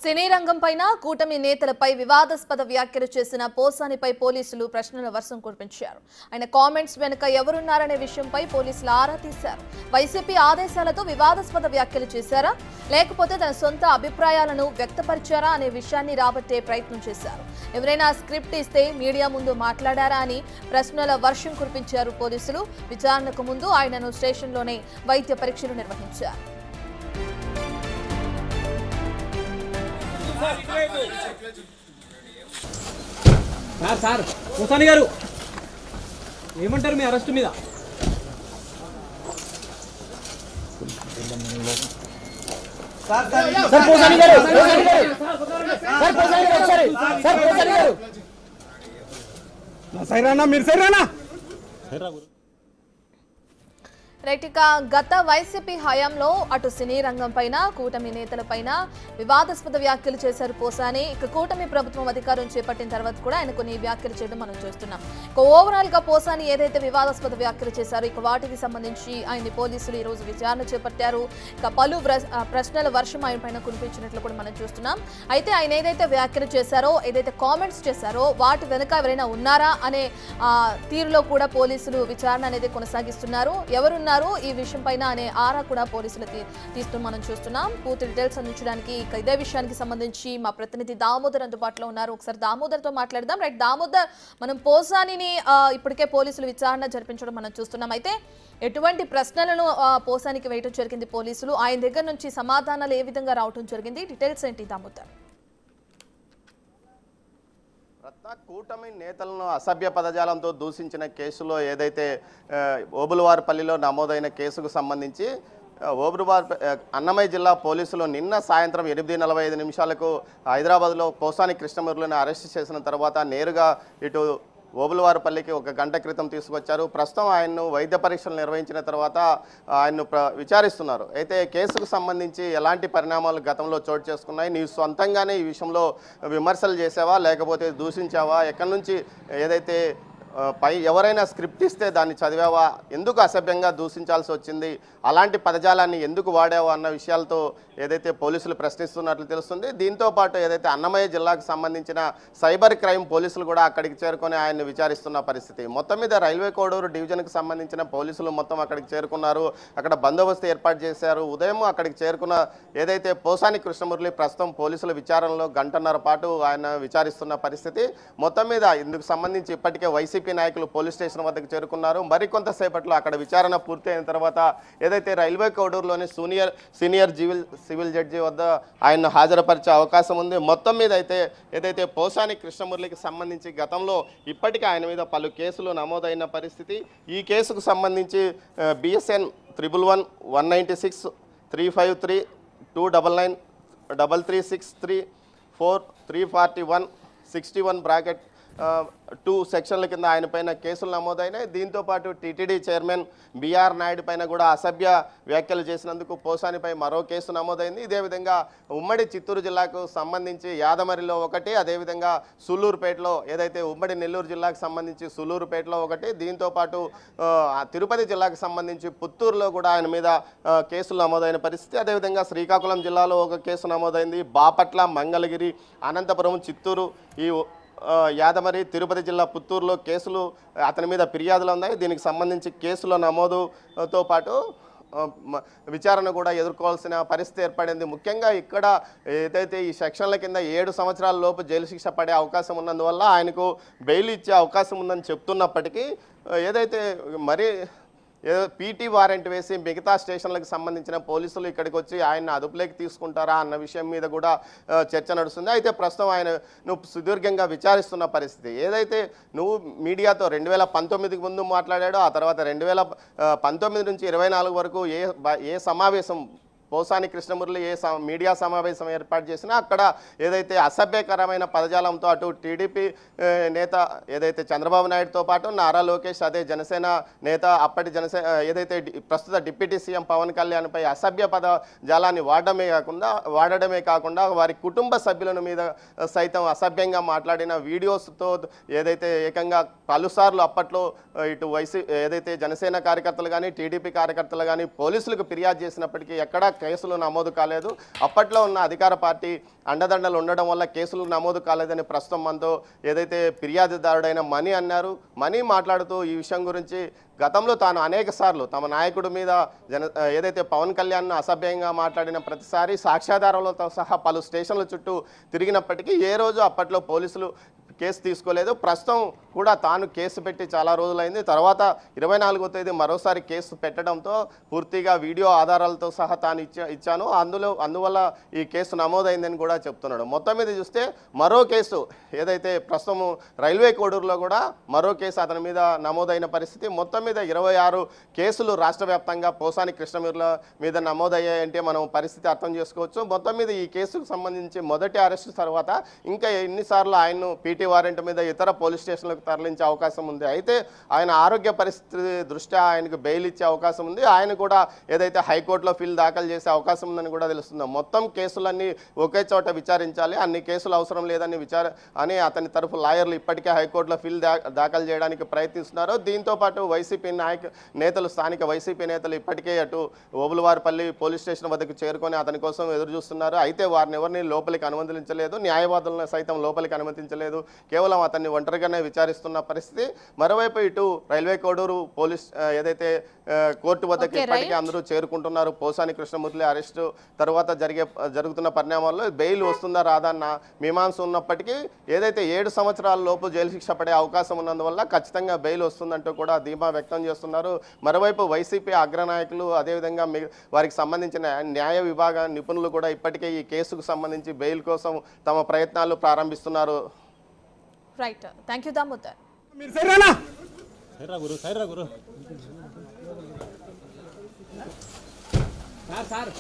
సినీ రంగంపైన కూటమి నేతలపై వివాదాస్పద వ్యాఖ్యలు చేసిన పోసానిపై పోలీసులు ప్రశ్నల వర్షం కురిపించారు. ఆయన కామెంట్స్ వెనుక ఎవరున్నారనే విషయంపై పోలీసులు ఆరా తీశారు. వైసీపీ ఆదేశాలతో వివాదాస్పద వ్యాఖ్యలు చేశారా లేకపోతే తన సొంత అభిప్రాయాలను వ్యక్తపరిచారా అనే విషయాన్ని రాబట్టే ప్రయత్నం చేశారు. ఎవరైనా స్క్రిప్ట్ ఇస్తే మీడియా ముందు మాట్లాడారా అని ప్రశ్నల వర్షం కురిపించారు పోలీసులు. విచారణకు ముందు ఆయనను స్టేషన్లోనే వైద్య పరీక్షలు నిర్వహించారు. సార్ పోసాని గారు ఏమంటారు మీ అరెస్ట్ మీద? రైట్, గత వైసీపీ హయాంలో అటు సినీ రంగం పైన కూటమి నేతలపైన వివాదాస్పద వ్యాఖ్యలు చేశారు పోసాని. కూటమి ప్రభుత్వం అధికారం చేపట్టిన తర్వాత కూడా ఆయన కొన్ని వ్యాఖ్యలు చేయడం మనం చూస్తున్నాం. ఓవరాల్ గా పోసాని ఏదైతే వివాదాస్పద వ్యాఖ్యలు చేశారో వాటికి సంబంధించి ఆయన్ని పోలీసులు ఈ రోజు విచారణ చేపట్టారు. పలు ప్రశ్నల వర్షం ఆయన పైన కురిపించినట్లు కూడా మనం చూస్తున్నాం. అయితే ఆయన ఏదైతే వ్యాఖ్యలు చేశారో, ఏదైతే కామెంట్స్ చేశారో వాటి వెనుక ఎవరైనా ఉన్నారా అనే తీరులో కూడా పోలీసులు విచారణ అనేది కొనసాగిస్తున్నారు. ఎవరున్నారు ఈ విషయం పైన అనే ఆరా కూడా పోలీసులు తీస్తూ మనం చూస్తున్నాం. పూర్తి డీటెయిల్స్ అందించడానికి ఇదే విషయానికి సంబంధించి మా ప్రతినిధి దామోదర్ అందుబాటులో ఉన్నారు. ఒకసారి దామోదర్ తో మాట్లాడదాం. రైట్ దామోదర్, మనం పోసానిని ఇప్పటికే పోలీసులు విచారణ జరిపించడం మనం చూస్తున్నాం. అయితే ఎటువంటి ప్రశ్నలను పోసానికి వేయటం జరిగింది పోలీసులు? ఆయన దగ్గర నుంచి సమాధానాలు ఏ విధంగా రావటం జరిగింది? డీటెయిల్స్ ఏంటి దామోదర్? కూటమి నేతలను అసభ్య పదజాలంతో దూషించిన కేసులో ఏదైతే ఓబులవారిపల్లిలో నమోదైన కేసుకు సంబంధించి అన్నమయ్య జిల్లా పోలీసులు నిన్న సాయంత్రం 8:45 హైదరాబాద్లో పోసాని కృష్ణమురళిని అరెస్ట్ చేసిన తర్వాత నేరుగా ఇటు ఓబులవారిపల్లికి 1 గంట క్రితం తీసుకొచ్చారు. ప్రస్తుతం ఆయన్ను వైద్య పరీక్షలు నిర్వహించిన తర్వాత ఆయన్ను విచారిస్తున్నారు. అయితే కేసుకు సంబంధించి ఎలాంటి పరిణామాలు గతంలో చోటు చేసుకున్నాయి, నీవు సొంతంగానే ఈ విషయంలో విమర్శలు చేసావా లేకపోతే దూషించావా, ఎక్కడి నుంచి ఏదైతే ఎవరైనా స్క్రిప్ట్ ఇస్తే దాన్ని చదివావా, ఎందుకు అసభ్యంగా దూషించాల్సి వచ్చింది, అలాంటి పదజాలాన్ని ఎందుకు వాడావా అన్న విషయాలతో ఏదైతే పోలీసులు ప్రశ్నిస్తున్నట్లు తెలుస్తుంది. దీంతో పాటు ఏదైతే అన్నమయ్య జిల్లాకు సంబంధించిన సైబర్ క్రైమ్ పోలీసులు కూడా అక్కడికి చేరుకొని ఆయన్ని విచారిస్తున్న పరిస్థితి. మొత్తం మీద రైల్వే కోడూరు డివిజన్కి సంబంధించిన పోలీసులు మొత్తం అక్కడికి చేరుకున్నారు. అక్కడ బందోబస్తు ఏర్పాటు చేశారు. ఉదయం అక్కడికి చేరుకున్న ఏదైతే పోసాని కృష్ణమురళి ప్రస్తుతం పోలీసుల విచారణలో 1.5 గంటల పాటు ఆయన విచారిస్తున్న పరిస్థితి. మొత్తం మీద ఇందుకు సంబంధించి ఇప్పటికే వైసీపీ నాయకులు పోలీస్ స్టేషన్ వద్దకు చేరుకున్నారు. మరికొంతసేపట్లో అక్కడ విచారణ పూర్తి అయిన తర్వాత ఏదైతే రైల్వే కోడూరులోని సీనియర్ సివిల్ జడ్జి వద్ద ఆయన్ను హాజరుపరిచే అవకాశం ఉంది. మొత్తం మీద అయితే ఏదైతే పోసాని కృష్ణమురళికి సంబంధించి గతంలో ఇప్పటికే ఆయన మీద పలు కేసులు నమోదైన పరిస్థితి. ఈ కేసుకు సంబంధించి BSN 111 196 353 299 336 4 341 61 2 సెక్షన్ల కింద ఆయన పైన కేసులు నమోదైనాయి. దీంతోపాటు టీటీడీ చైర్మన్ BR నాయుడు పైన కూడా అసభ్య వ్యాఖ్యలు చేసినందుకు పోసానిపై మరో కేసు నమోదైంది. ఇదే విధంగా ఉమ్మడి చిత్తూరు జిల్లాకు సంబంధించి యాదమరిలో ఒకటి, అదేవిధంగా సూలూరుపేటలో ఏదైతే ఉమ్మడి నెల్లూరు జిల్లాకు సంబంధించి సూలూరుపేటలో ఒకటి, దీంతోపాటు తిరుపతి జిల్లాకు సంబంధించి పుత్తూరులో కూడా ఆయన మీద కేసులు నమోదైన పరిస్థితి. అదేవిధంగా శ్రీకాకుళం జిల్లాలో ఒక కేసు నమోదైంది. బాపట్ల, మంగళగిరి, అనంతపురం, చిత్తూరు, ఈ యాదమరి, తిరుపతి జిల్లా పుత్తూరులో కేసులు అతని మీద ఫిర్యాదులు ఉన్నాయి. దీనికి సంబంధించి కేసుల నమోదుతో పాటు విచారణ కూడా ఎదుర్కోవాల్సిన పరిస్థితి ఏర్పడింది. ముఖ్యంగా ఇక్కడ ఏదైతే ఈ సెక్షన్ల కింద 7 సంవత్సరాల లోపు జైలు శిక్ష పడే అవకాశం ఉన్నందువల్ల ఆయనకు బెయిల్ ఇచ్చే అవకాశం ఉందని చెప్తున్నప్పటికీ ఏదైతే మరి పీటీ వారెంట్ వేసి మిగతా స్టేషన్లకు సంబంధించిన పోలీసులు ఇక్కడికి వచ్చి ఆయన అదుపులోకి తీసుకుంటారా అన్న విషయం మీద కూడా చర్చ నడుస్తుంది. అయితే ప్రస్తుతం ఆయన సుదీర్ఘంగా విచారిస్తున్న పరిస్థితి. ఏదైతే నువ్వు మీడియాతో 2019కి ముందు మాట్లాడాడో, ఆ తర్వాత 2019 నుంచి 24 వరకు ఏ సమావేశం పోసాని కృష్ణమురళి మీడియా సమావేశం ఏర్పాటు చేసినా అక్కడ ఏదైతే అసభ్యకరమైన పదజాలంతో అటు టీడీపీ నేత ఏదైతే చంద్రబాబు నాయుడుతో పాటు నారా లోకేష్, అదే జనసేన నేత అప్పటి ఏదైతే ప్రస్తుత డిప్యూటీ సీఎం పవన్ కళ్యాణ్పై అసభ్య పదజాలాన్ని వాడడమే కాకుండా వారి కుటుంబ సభ్యుల మీద సైతం అసభ్యంగా మాట్లాడిన వీడియోస్తో ఏదైతే ఏకంగా పలుసార్లు అప్పట్లో ఇటు ఏదైతే జనసేన కార్యకర్తలు కానీ టీడీపీ కార్యకర్తలు కానీ పోలీసులకు ఫిర్యాదు చేసినప్పటికీ ఎక్కడా కేసులు నమోదు కాలేదు. అప్పట్లో ఉన్న అధికార పార్టీ అండదండలు ఉండడం వల్ల కేసులు నమోదు కాలేదని ప్రస్తుతం మనతో ఏదైతే ఫిర్యాదుదారుడైన మణి అన్నారు. మణి మాట్లాడుతూ ఈ విషయం గురించి గతంలో తాను అనేక సార్లు తమ నాయకుడి మీద ఏదైతే పవన్ కళ్యాణ్ను అసభ్యంగా మాట్లాడిన ప్రతిసారి సాక్ష్యాధారాలతో సహా పలు స్టేషన్ల చుట్టూ తిరిగినప్పటికీ ఏ రోజు అప్పట్లో పోలీసులు కేసు తీసుకోలేదు. ప్రస్తుతం కూడా తాను కేసు పెట్టి చాలా రోజులైంది. తర్వాత 24వ తేదీ మరోసారి కేసు పెట్టడంతో పూర్తిగా వీడియో ఆధారాలతో సహా తాను ఇచ్చాను, అందువల్ల ఈ కేసు నమోదైందని కూడా చెప్తున్నాడు. మొత్తం మీద చూస్తే మరో కేసు ఏదైతే ప్రస్తుతం రైల్వే కోడూరులో కూడా మరో కేసు అతని మీద నమోదైన పరిస్థితి. మొత్తం మీద 26 కేసులు రాష్ట్ర వ్యాప్తంగా పోసాని కృష్ణమూర్ల మీద నమోదయ్యాయంటే మనం పరిస్థితి అర్థం చేసుకోవచ్చు. మొత్తం మీద ఈ కేసుకు సంబంధించి మొదటి అరెస్టు తర్వాత ఇంకా ఎన్నిసార్లు ఆయన్ను పీటీ వారెంట్ మీద ఇతర పోలీస్ స్టేషన్లకు తరలించే అవకాశం ఉంది. అయితే ఆయన ఆరోగ్య పరిస్థితి దృష్ట్యా ఆయనకు బెయిల్ ఇచ్చే అవకాశం ఉంది. ఆయన కూడా ఏదైతే హైకోర్టులో ఫిల్ దాఖలు చేసే అవకాశం ఉందని కూడా తెలుస్తుంది. మొత్తం కేసులన్నీ ఒకే చోట విచారించాలి, అన్ని కేసులు అవసరం లేదని అని అతని తరఫు లాయర్లు ఇప్పటికే హైకోర్టులో ఫిల్ దాఖలు చేయడానికి ప్రయత్నిస్తున్నారు. దీంతో పాటు వైసీపీ నేతలు స్థానిక వైసీపీ నేతలు ఇప్పటికే అటు ఓబులవారిపల్లి పోలీస్ స్టేషన్ వద్దకు చేరుకొని అతని కోసం ఎదురు చూస్తున్నారు. అయితే వారిని ఎవరిని లోపలికి అనుమతించలేదు, న్యాయవాదులను సైతం లోపలికి అనుమతించలేదు, కేవలం అతన్ని ఒంటరిగానే విచారిస్తున్న పరిస్థితి. మరోవైపు ఇటు రైల్వే కోడూరు పోలీస్ ఏదైతే కోర్టు వద్దకు ఇప్పటికే అందరూ చేరుకుంటున్నారు. పోసాని కృష్ణమూర్తి అరెస్టు తర్వాత జరుగుతున్న పరిణామాల్లో బెయిల్ వస్తుందా రాదా అన్న మీమాంస ఉన్నప్పటికీ ఏదైతే 7 సంవత్సరాల లోపు జైలు శిక్ష పడే అవకాశం ఉన్నందువల్ల ఖచ్చితంగా బెయిల్ వస్తుందంటూ కూడా ధీమా వ్యక్తం చేస్తున్నారు. మరోవైపు వైసీపీ అగ్రనాయకులు అదేవిధంగా వారికి సంబంధించిన న్యాయ విభాగ నిపుణులు కూడా ఇప్పటికే ఈ కేసుకు సంబంధించి బెయిల్ కోసం తమ ప్రయత్నాలు ప్రారంభిస్తున్నారు. Right, thank you Damodar. Sir